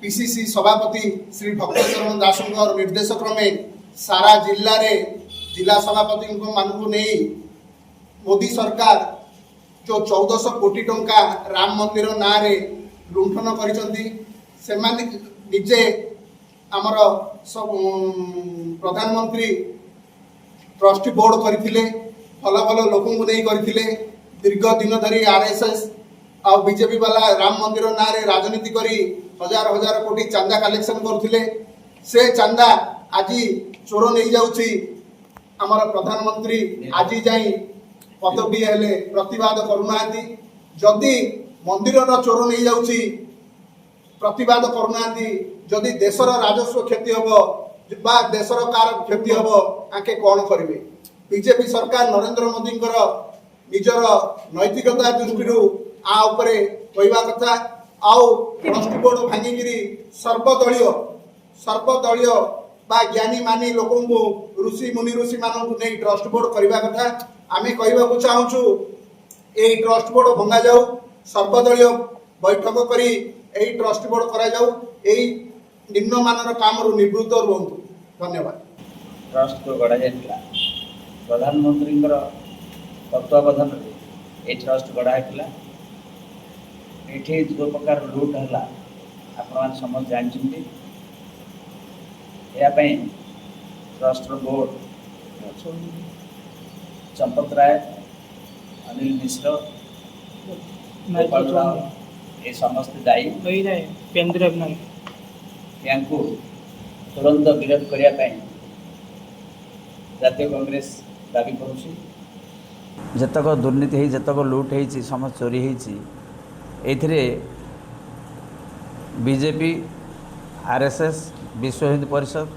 PCC सभापति श्री भक्तचरण दास निर्देश क्रमे सारा जिले में जिला सभापति मानू नहीं मोदी सरकार जो 1400 कोटी टंका राम मंदिर ना रे लुंठन निजे आमर सब प्रधानमंत्री ट्रस्टी बोर्ड करथिले भल भल लोक नहीं करथिले दीर्घ दिन धरी आरएसएस आ बीजेपी वाला राम मंदिर ना रे राजनीति करी हजार हजार कोटी चांदा कलेक्शन करथिले से चांदा आज चोर नहीं जाउची आमर प्रधानमंत्री आज जाई पदवी हेले प्रतिवाद करूना जदि मंदिर चोर नहीं जाउची प्रतिवाद करूना जदि देशर राजस्व क्षति हम बा देशर कार क्षति हम आके कौन करेंगे बीजेपी सरकार नरेंद्र मोदी निजर नैतिकता दृष्टि आ उपरे कहवा कथा आउ ट्रस्ट बोर्ड भांगिकी सर्वदलीय बा ज्ञानी मानी लोक ऋषि मुनि ऋषि मानू नहीं ट्रस्ट बोर्ड करवा कथा आमे कहवाक चाहूँ यही ट्रस्ट बोर्ड भंगा जाऊ सर्वदलीय बैठक करी यही ट्रस्ट बोर्ड करा जाऊ यही निम्नमानर काम निवृत्त रुहतु धन्यवाद। ट्रस्ट को गढ़ा जाता प्रधानमंत्री तत्वावधान ये ट्रस्ट गढ़ा ये जो प्रकार लुट है आप समस्त जानते यापाई ट्रस्ट बोर्ड चंपत राय अनिल मिश्र ये समस्त दायी या तुरंत विरोध करने जातीय कांग्रेस दाबी करुँची जतक दुर्नीति है जतक लुट है समस्त चोरी है बीजेपी आरएसएस विश्व हिंदू परिषद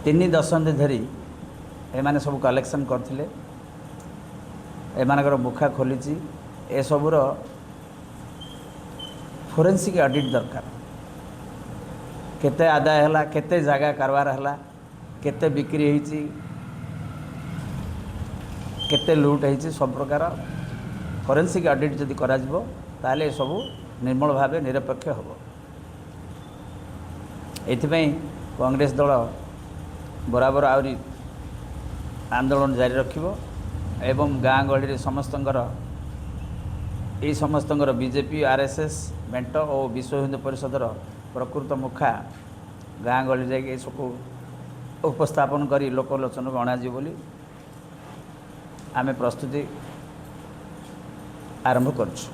3 दशंधि धरी एमाने सब कलेक्शन करथिले एमानकर मुखा खोली ए सबुर फोरेंसिक ऑडिट दरकार केते आदाय है केते जगह कारबार है केते बिक्री होती केते लुट है सब प्रकार फोरेंसिक ऑडिट जदि करा जिवो ताले सब निर्मल भाव निरपेक्ष हम एथिपाई कांग्रेस दल बराबर आहरी आंदोलन जारी रखिबो एवं गाँ गहली समस्तंकर ये समस्तंकर बीजेपी आरएसएस मेंट और विश्व हिंदू परिषदर प्रकृत मुखा गाँ गहली जाकि सब उपस्थापन करी लोकलोचन को अणाजी बोली आमे प्रस्तुति आरंभ करछु।